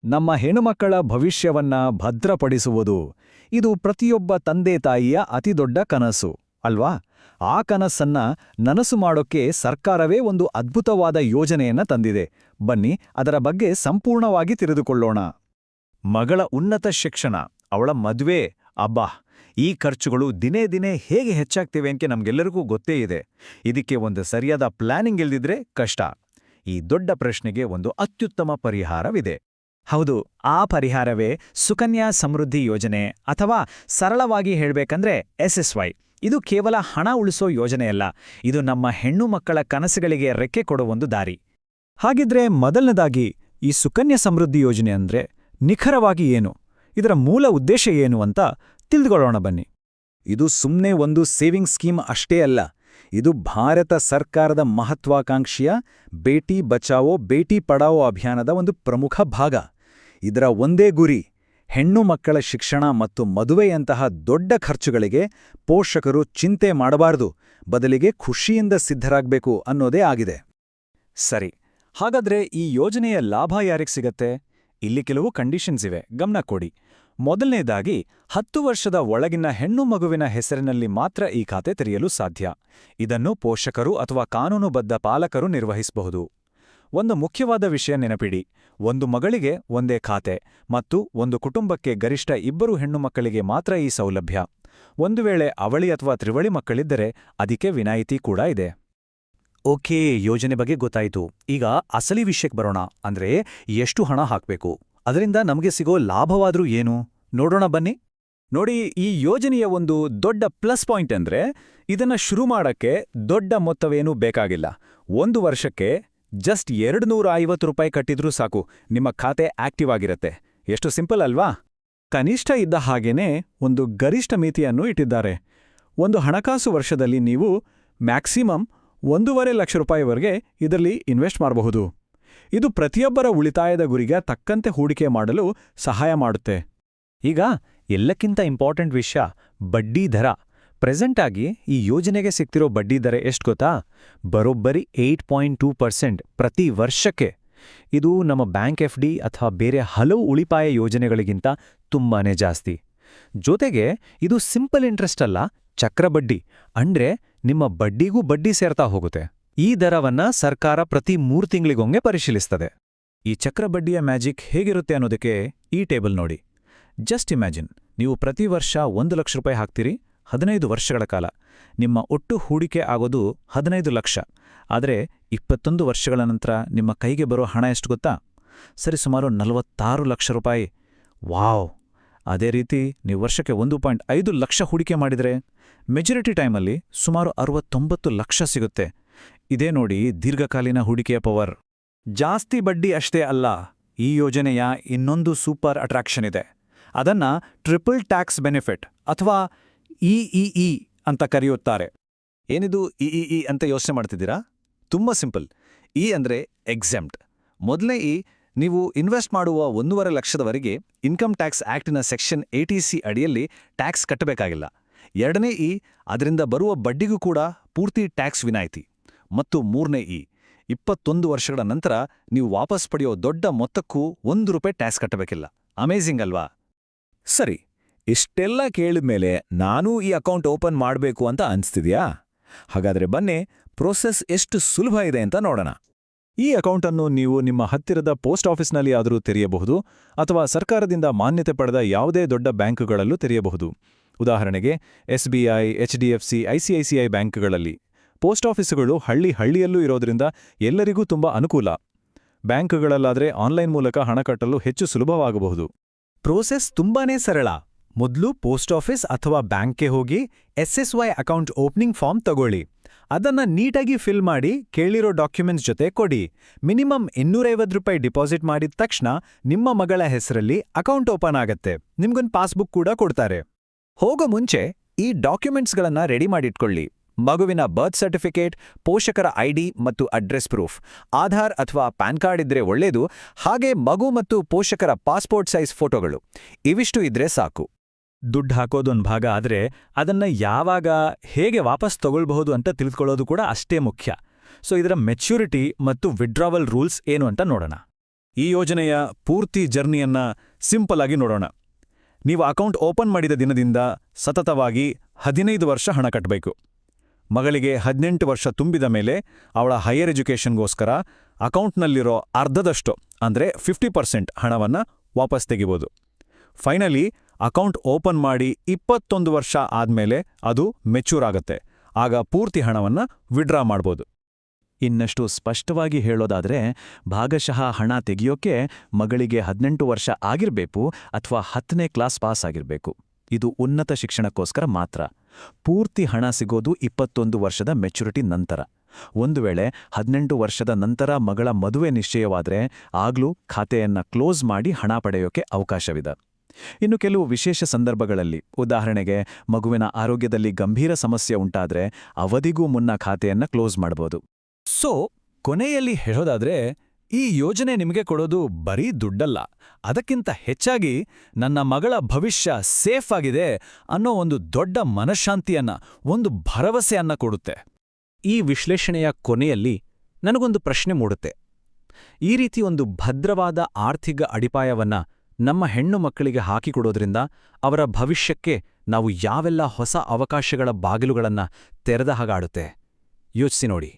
ನಮ್ಮ ಹೆಣ್ಣುಮಕ್ಕಳ ಭವಿಷ್ಯವನ್ನ ಭದ್ರಪಡಿಸುವುದು ಇದು ಪ್ರತಿಯೊಬ್ಬ ತಂದೆ ತಾಯಿಯ ಅತಿದೊಡ್ಡ ಕನಸು ಅಲ್ವಾ? ಆ ಕನಸನ್ನ ನನಸು ಮಾಡೋಕ್ಕೆ ಸರ್ಕಾರವೇ ಒಂದು ಅದ್ಭುತವಾದ ಯೋಜನೆಯನ್ನ ತಂದಿದೆ. ಬನ್ನಿ ಅದರ ಬಗ್ಗೆ ಸಂಪೂರ್ಣವಾಗಿ ತಿಳಿದುಕೊಳ್ಳೋಣ. ಮಗಳ ಉನ್ನತ ಶಿಕ್ಷಣ, ಅವಳ ಮದುವೆ, ಅಬ್ಬಾ, ಈ ಖರ್ಚುಗಳು ದಿನೇ ದಿನೇ ಹೇಗೆ ಹೆಚ್ಚಾಗ್ತಿವೆ ಅಂತ ನಮ್ಗೆಲ್ಲರಿಗೂ ಗೊತ್ತೇ ಇದೆ. ಇದಕ್ಕೆ ಒಂದು ಸರಿಯಾದ ಪ್ಲಾನಿಂಗ್ ಇಲ್ದಿದ್ರೆ ಕಷ್ಟ. ಈ ದೊಡ್ಡ ಪ್ರಶ್ನೆಗೆ ಒಂದು ಅತ್ಯುತ್ತಮ ಪರಿಹಾರವಿದೆ. ಹೌದು, ಆ ಪರಿಹಾರವೇ ಸುಕನ್ಯಾ ಸಮೃದ್ಧಿ ಯೋಜನೆ, ಅಥವಾ ಸರಳವಾಗಿ ಹೇಳ್ಬೇಕಂದ್ರೆ SSY. ಇದು ಕೇವಲ ಹಣ ಉಳಿಸೋ ಯೋಜನೆಯಲ್ಲ, ಇದು ನಮ್ಮ ಹೆಣ್ಣು ಮಕ್ಕಳ ಕನಸುಗಳಿಗೆ ರೆಕ್ಕೆ ಕೊಡೋ ಒಂದು ದಾರಿ. ಹಾಗಿದ್ರೆ ಮೊದಲನೇದಾಗಿ ಈ ಸುಕನ್ಯಾ ಸಮೃದ್ಧಿ ಯೋಜನೆ ಅಂದ್ರೆ ನಿಖರವಾಗಿ ಏನು, ಇದರ ಮೂಲ ಉದ್ದೇಶ ಏನು ಅಂತ ತಿಳಿದುಕೊಳ್ಳೋಣ ಬನ್ನಿ. ಇದು ಸುಮ್ಮನೆ ಒಂದು ಸೇವಿಂಗ್ ಸ್ಕೀಮ್ ಅಷ್ಟೇ ಅಲ್ಲ. ಇದು ಭಾರತ ಸರ್ಕಾರದ ಮಹತ್ವಾಕಾಂಕ್ಷಿಯ ಬೇಟಿ ಬಚಾವೋ ಬೇಟಿ ಪಢಾವೋ ಅಭಿಯಾನದ ಒಂದು ಪ್ರಮುಖ ಭಾಗ. ಇದರ ಒಂದೇ ಗುರಿ ಹೆಣ್ಣು ಮಕ್ಕಳ ಶಿಕ್ಷಣ ಮತ್ತು ಮದುವೆಯಂತಹ ದೊಡ್ಡ ಖರ್ಚುಗಳಿಗೆ ಪೋಷಕರು ಚಿಂತೆ ಮಾಡಬಾರದು, ಬದಲಿಗೆ ಖುಷಿಯಿಂದ ಸಿದ್ಧರಾಗಬೇಕು ಅನ್ನೋದೇ ಆಗಿದೆ. ಸರಿ, ಹಾಗಾದ್ರೆ ಈ ಯೋಜನೆಯ ಲಾಭ ಯಾರಿಗೆ ಸಿಗತ್ತೆ? ಇಲ್ಲಿ ಕೆಲವು ಕಂಡೀಷನ್ಸ್ ಇವೆ, ಗಮನ ಕೊಡಿ. ಮೊದಲನೇದಾಗಿ 10 ವರ್ಷದ ಒಳಗಿನ ಹೆಣ್ಣು ಮಗುವಿನ ಹೆಸರಿನಲ್ಲಿ ಮಾತ್ರ ಈ ಖಾತೆ ತೆರೆಯಲು ಸಾಧ್ಯ. ಇದನ್ನು ಪೋಷಕರು ಅಥವಾ ಕಾನೂನುಬದ್ಧ ಪಾಲಕರು ನಿರ್ವಹಿಸಬಹುದು. ಒಂದು ಮುಖ್ಯವಾದ ವಿಷಯ ನೆನಪಿಡಿ, ಒಂದು ಮಗಳಿಗೆ ಒಂದೇ ಖಾತೆ ಮತ್ತು ಒಂದು ಕುಟುಂಬಕ್ಕೆ ಗರಿಷ್ಠ 2 ಹೆಣ್ಣು ಮಕ್ಕಳಿಗೆ ಮಾತ್ರ ಈ ಸೌಲಭ್ಯ. ಒಂದು ವೇಳೆ ಅವಳಿ ಅಥವಾ ತ್ರಿವಳಿ ಮಕ್ಕಳಿದ್ದರೆ ಅದಕ್ಕೆ ವಿನಾಯಿತಿ ಕೂಡ ಇದೆ. ಓಕೆ, ಯೋಜನೆ ಬಗ್ಗೆ ಗೊತ್ತಾಯಿತು. ಈಗ ಅಸಲಿ ವಿಷಯಕ್ಕೆ ಬರೋಣ. ಅಂದ್ರೆ ಎಷ್ಟು ಹಣ ಹಾಕಬೇಕು, ಅದರಿಂದ ನಮಗೆ ಸಿಗೋ ಲಾಭವಾದ್ರೂ ಏನು ನೋಡೋಣ ಬನ್ನಿ. ನೋಡಿ, ಈ ಯೋಜನೆಯ ಒಂದು ದೊಡ್ಡ ಪ್ಲಸ್ ಪಾಯಿಂಟ್ ಅಂದ್ರೆ ಇದನ್ನ ಶುರು ಮಾಡಕ್ಕೆ ದೊಡ್ಡ ಮೊತ್ತವೇನೂ ಬೇಕಾಗಿಲ್ಲ. 1 ವರ್ಷಕ್ಕೆ ಜಸ್ಟ್ 250 ರೂಪಾಯಿ ಕಟ್ಟಿದ್ರೂ ಸಾಕು, ನಿಮ್ಮ ಖಾತೆ ಆಕ್ಟಿವ್ ಆಗಿರತ್ತೆ. ಎಷ್ಟು ಸಿಂಪಲ್ ಅಲ್ವಾ? ಕನಿಷ್ಠ ಇದ್ದ ಹಾಗೇನೇ ಒಂದು ಗರಿಷ್ಠ ಮಿತಿಯನ್ನು ಇಟ್ಟಿದ್ದಾರೆ. ಒಂದು ಹಣಕಾಸು ವರ್ಷದಲ್ಲಿ ನೀವು ಮ್ಯಾಕ್ಸಿಮಮ್ 1.5 ಲಕ್ಷ ರೂಪಾಯಿವರೆಗೆ ಇದರಲ್ಲಿ ಇನ್ವೆಸ್ಟ್ ಮಾಡಬಹುದು. ಇದು ಪ್ರತಿಯೊಬ್ಬರ ಉಳಿತಾಯದ ಗುರಿಗೆ ತಕ್ಕಂತೆ ಹೂಡಿಕೆ ಮಾಡಲು ಸಹಾಯ ಮಾಡುತ್ತೆ. ಈಗ ಎಲ್ಲಕ್ಕಿಂತ ಇಂಪಾರ್ಟೆಂಟ್ ವಿಷಯ, ಬಡ್ಡಿ ದರ. ಪ್ರೆಸೆಂಟ್ ಆಗಿ ಈ ಯೋಜನೆಗೆ ಸಿಗ್ತಿರೋ ಬಡ್ಡಿ ದರ ಎಷ್ಟು ಗೊತ್ತಾ? ಬರೋಬ್ಬರಿ 8.2% ಪ್ರತಿ ವರ್ಷಕ್ಕೆ. ಇದು ನಮ್ಮ ಬ್ಯಾಂಕ್ FD ಅಥವಾ ಬೇರೆ ಹಲವು ಉಳಿತಾಯ ಯೋಜನೆಗಳಿಗಿಂತ ತುಂಬಾನೇ ಜಾಸ್ತಿ. ಜೊತೆಗೆ ಇದು ಸಿಂಪಲ್ ಇಂಟ್ರೆಸ್ಟ್ ಅಲ್ಲ, ಚಕ್ರಬಡ್ಡಿ. ಅಂದ್ರೆ ನಿಮ್ಮ ಬಡ್ಡಿಗೂ ಬಡ್ಡಿ ಸೇರ್ತಾ ಹೋಗುತ್ತೆ. ಈ ದರವನ್ನ ಸರ್ಕಾರ ಪ್ರತಿ 3 ತಿಂಗಳಿಗೊಮ್ಮೆ ಪರಿಶೀಲಿಸ್ತದೆ. ಈ ಚಕ್ರಬಡ್ಡಿಯ ಮ್ಯಾಜಿಕ್ ಹೇಗಿರುತ್ತೆ ಅನ್ನೋದಕ್ಕೆ ಈ ಟೇಬಲ್ ನೋಡಿ. ಜಸ್ಟ್ ಇಮ್ಯಾಜಿನ್, ನೀವು ಪ್ರತಿ ವರ್ಷ 1 ಲಕ್ಷ ರೂಪಾಯಿ ಹಾಕ್ತೀರಿ, 15 ವರ್ಷಗಳ ಕಾಲ. ನಿಮ್ಮ ಒಟ್ಟು ಹೂಡಿಕೆ ಆಗೋದು 15 ಲಕ್ಷ. ಆದರೆ 21 ವರ್ಷಗಳ ನಂತರ ನಿಮ್ಮ ಕೈಗೆ ಬರೋ ಹಣ ಎಷ್ಟು ಗೊತ್ತಾ? ಸರಿಸುಮಾರು 46 ಲಕ್ಷ ರೂಪಾಯಿ. ವಾವ್! ಅದೇ ರೀತಿ ನೀವು ವರ್ಷಕ್ಕೆ 1.5 ಲಕ್ಷ ಹೂಡಿಕೆ ಮಾಡಿದರೆ ಮೆಚುರಿಟಿ ಟೈಮಲ್ಲಿ ಸುಮಾರು 69 ಲಕ್ಷ ಸಿಗುತ್ತೆ. ಇದೇ ನೋಡಿ ದೀರ್ಘಕಾಲೀನ ಹೂಡಿಕೆಯ ಪವರ್. ಜಾಸ್ತಿ ಬಡ್ಡಿ ಅಷ್ಟೇ ಅಲ್ಲ, ಈ ಯೋಜನೆಯ ಇನ್ನೊಂದು ಸೂಪರ್ ಅಟ್ರಾಕ್ಷನ್ ಇದೆ. ಅದನ್ನ ಟ್ರಿಪಲ್ ಟ್ಯಾಕ್ಸ್ ಬೆನಿಫಿಟ್ ಅಥವಾ ಇಇಇ ಅಂತ ಕರೆಯುತ್ತಾರೆ. ಏನಿದು ಇಇಇ ಅಂತ ಯೋಚನೆ ಮಾಡ್ತಿದ್ದೀರಾ? ತುಂಬ ಸಿಂಪಲ್. ಇ ಅಂದ್ರೆ ಎಕ್ಸೆಂಪ್ಟ್. ಮೊದಲನೇ ಇ, ನೀವು ಇನ್ವೆಸ್ಟ್ ಮಾಡುವ 1.5 ಲಕ್ಷದವರೆಗೆ ಇನ್ಕಮ್ ಟ್ಯಾಕ್ಸ್ ಆಕ್ಟಿನ ಸೆಕ್ಷನ್ 80C ಅಡಿಯಲ್ಲಿ ಟ್ಯಾಕ್ಸ್ ಕಟ್ಟಬೇಕಾಗಿಲ್ಲ. ಎರಡನೇ ಇ, ಅದರಿಂದ ಬರುವ ಬಡ್ಡಿಗೂ ಕೂಡ ಪೂರ್ತಿ ಟ್ಯಾಕ್ಸ್ ವಿನಾಯಿತಿ. ಮತ್ತು ಮೂರನೇ ಇ, 21 ವರ್ಷಗಳ ನಂತರ ನೀವು ವಾಪಸ್ ಪಡೆಯೋ ದೊಡ್ಡ ಮೊತ್ತಕ್ಕೂ 1 ರೂಪಾಯಿ ಟ್ಯಾಕ್ಸ್ ಕಟ್ಟಬೇಕಿಲ್ಲ. ಅಮೇಜಿಂಗ್ ಅಲ್ವಾ? ಸರಿ, ಇಷ್ಟೆಲ್ಲ ಕೇಳಿದ್ಮೇಲೆ ನಾನೂ ಈ ಅಕೌಂಟ್ ಓಪನ್ ಮಾಡಬೇಕು ಅಂತ ಅನ್ಸ್ತಿದ್ಯಾ? ಹಾಗಾದ್ರೆ ಬನ್ನಿ, ಪ್ರೋಸೆಸ್ ಎಷ್ಟು ಸುಲಭ ಇದೆ ಅಂತ ನೋಡೋಣ. ಈ ಅಕೌಂಟನ್ನು ನೀವು ನಿಮ್ಮ ಹತ್ತಿರದ ಪೋಸ್ಟ್ ಆಫೀಸ್ನಲ್ಲಿ ಆದರೂ ತೆರೆಯಬಹುದು, ಅಥವಾ ಸರ್ಕಾರದಿಂದ ಮಾನ್ಯತೆ ಪಡೆದ ಯಾವುದೇ ದೊಡ್ಡ ಬ್ಯಾಂಕುಗಳಲ್ಲೂ ತೆರೆಯಬಹುದು. ಉದಾಹರಣೆಗೆ SBI, HDFC, ICICI ಬ್ಯಾಂಕ್ಗಳಲ್ಲಿ. ಪೋಸ್ಟ್ ಆಫೀಸುಗಳು ಹಳ್ಳಿಯಲ್ಲೂ ಇರೋದ್ರಿಂದ ಎಲ್ಲರಿಗೂ ತುಂಬಾ ಅನುಕೂಲ. ಬ್ಯಾಂಕುಗಳಲ್ಲಾದ್ರೆ ಆನ್ಲೈನ್ ಮೂಲಕ ಹಣ ಕಟ್ಟಲು ಹೆಚ್ಚು ಸುಲಭವಾಗಬಹುದು. ಪ್ರೋಸೆಸ್ ತುಂಬಾನೇ ಸರಳ. ಮೊದಲು ಪೋಸ್ಟ್ ಆಫೀಸ್ ಅಥವಾ ಬ್ಯಾಂಕ್ಗೆ ಹೋಗಿ SSY ಅಕೌಂಟ್ ಓಪನಿಂಗ್ ಫಾರ್ಮ್ ತಗೊಳ್ಳಿ. ಅದನ್ನ ನೀಟಾಗಿ ಫಿಲ್ ಮಾಡಿ ಕೇಳಿರೋ ಡಾಕ್ಯುಮೆಂಟ್ಸ್ ಜೊತೆ ಕೊಡಿ. ಮಿನಿಮಮ್ 250 ರೂಪಾಯಿ ಡಿಪಾಸಿಟ್ ಮಾಡಿದ ತಕ್ಷಣ ನಿಮ್ಮ ಮಗಳ ಹೆಸರಲ್ಲಿ ಅಕೌಂಟ್ ಓಪನ್ ಆಗತ್ತೆ. ನಿಮ್ಗೊಂದು ಪಾಸ್ಬುಕ್ ಕೂಡ ಕೊಡ್ತಾರೆ. ಹೋಗೋ ಮುಂಚೆ ಈ ಡಾಕ್ಯುಮೆಂಟ್ಸ್ಗಳನ್ನ ರೆಡಿ ಮಾಡಿಟ್ಕೊಳ್ಳಿ. ಮಗುವಿನ ಬರ್ತ್ ಸರ್ಟಿಫಿಕೇಟ್, ಪೋಷಕರ ID ಮತ್ತು ಅಡ್ರೆಸ್ ಪ್ರೂಫ್, ಆಧಾರ್ ಅಥವಾ ಪ್ಯಾನ್ ಕಾರ್ಡ್ ಇದ್ರೆ ಒಳ್ಳೇದು. ಹಾಗೆ ಮಗು ಮತ್ತು ಪೋಷಕರ ಪಾಸ್ಪೋರ್ಟ್ ಸೈಜ್ ಫೋಟೋಗಳು. ಇವಿಷ್ಟು ಇದ್ರೆ ಸಾಕು. ದುಡ್ಡು ಹಾಕೋದೊಂದು ಭಾಗ ಆದ್ರೆ ಅದನ್ನ ಯಾವಾಗ ಹೇಗೆ ವಾಪಸ್ ತಗೊಳ್ಬಹುದು ಅಂತ ತಿಳಿದುಕೊಳ್ಳೋದು ಕೂಡ ಅಷ್ಟೇ ಮುಖ್ಯ. ಸೊ ಇದರ ಮೆಚ್ಯೂರಿಟಿ ಮತ್ತು ವಿಡ್ರಾವಲ್ ರೂಲ್ಸ್ ಏನು ಅಂತ ನೋಡೋಣ. ಈ ಯೋಜನೆಯ ಪೂರ್ತಿ ಜರ್ನಿಯನ್ನ ಸಿಂಪಲ್ ಆಗಿ ನೋಡೋಣ. ನೀವು ಅಕೌಂಟ್ ಓಪನ್ ಮಾಡಿದ ದಿನದಿಂದ ಸತತವಾಗಿ 15 ವರ್ಷ ಹಣ ಕಟ್ಟಬೇಕು. ಮಗಳಿಗೆ 18 ವರ್ಷ ತುಂಬಿದ ಮೇಲೆ ಅವಳ ಹೈಯರ್ ಎಜುಕೇಷನ್ಗೋಸ್ಕರ ಅಕೌಂಟ್ನಲ್ಲಿರೋ ಅರ್ಧದಷ್ಟು ಅಂದ್ರೆ 50% ಹಣವನ್ನ ವಾಪಸ್ ತೆಗಿಬೋದು. ಫೈನಲಿ ಅಕೌಂಟ್ ಓಪನ್ ಮಾಡಿ 21 ವರ್ಷ ಆದ್ಮೇಲೆ ಅದು ಮೆಚ್ಯೂರ್ ಆಗತ್ತೆ. ಆಗ ಪೂರ್ತಿ ಹಣವನ್ನ ವಿಡ್ರಾ ಮಾಡ್ಬೋದು. ಇನ್ನಷ್ಟು ಸ್ಪಷ್ಟವಾಗಿ ಹೇಳೋದಾದ್ರೆ, ಭಾಗಶಃ ಹಣ ತೆಗೆಯೋಕೆ ಮಗಳಿಗೆ 18 ವರ್ಷ ಆಗಿರ್ಬೇಕು ಅಥವಾ 10ನೇ ಕ್ಲಾಸ್ ಪಾಸ್ ಆಗಿರ್ಬೇಕು. ಇದು ಉನ್ನತ ಶಿಕ್ಷಣಕ್ಕೋಸ್ಕರ ಮಾತ್ರ. ಪೂರ್ತಿ ಹಣ ಸಿಗೋದು 21 ವರ್ಷದ ಮೆಚುರಿಟಿ ನಂತರ. ಒಂದು ವೇಳೆ 18 ವರ್ಷದ ನಂತರ ಮಗಳ ಮದುವೆ ನಿಶ್ಚಯವಾದ್ರೆ ಆಗ್ಲೂ ಖಾತೆಯನ್ನ ಕ್ಲೋಸ್ ಮಾಡಿ ಹಣ ಪಡೆಯೋಕೆ ಅವಕಾಶವಿದೆ. ಇನ್ನು ಕೆಲವು ವಿಶೇಷ ಸಂದರ್ಭಗಳಲ್ಲಿ, ಉದಾಹರಣೆಗೆ ಮಗುವಿನ ಆರೋಗ್ಯದಲ್ಲಿ ಗಂಭೀರ ಸಮಸ್ಯೆ ಉಂಟಾದ್ರೆ ಅವಧಿಗೂ ಮುನ್ನ ಖಾತೆಯನ್ನ ಕ್ಲೋಸ್ ಮಾಡಬಹುದು. ಸೊ ಕೊನೆಯಲ್ಲಿ ಹೇಳೋದಾದ್ರೆ, ಈ ಯೋಜನೆ ನಿಮಗೆ ಕೊಡೋದು ಬರೀ ದುಡ್ಡಲ್ಲ, ಅದಕ್ಕಿಂತ ಹೆಚ್ಚಾಗಿ ನನ್ನ ಮಗಳ ಭವಿಷ್ಯ ಸೇಫ್ ಆಗಿದೆ ಅನ್ನೋ ಒಂದು ದೊಡ್ಡ ಮನಃಶಾಂತಿಯನ್ನ, ಒಂದು ಭರವಸೆಯನ್ನ ಕೊಡುತ್ತೆ. ಈ ವಿಶ್ಲೇಷಣೆಯ ಕೊನೆಯಲ್ಲಿ ನನಗೊಂದು ಪ್ರಶ್ನೆ ಮೂಡುತ್ತೆ. ಈ ರೀತಿ ಒಂದು ಭದ್ರವಾದ ಆರ್ಥಿಕ ಅಡಿಪಾಯವನ್ನ ನಮ್ಮ ಹೆಣ್ಣು ಮಕ್ಕಳಿಗೆ ಹಾಕಿಕೊಡೋದ್ರಿಂದ ಅವರ ಭವಿಷ್ಯಕ್ಕೆ ನಾವು ಯಾವೆಲ್ಲ ಹೊಸ ಅವಕಾಶಗಳ ಬಾಗಿಲುಗಳನ್ನ ತೆರೆದ ಹಾಗಾಡುತ್ತೆ. ಯೋಚಿಸಿ ನೋಡಿ.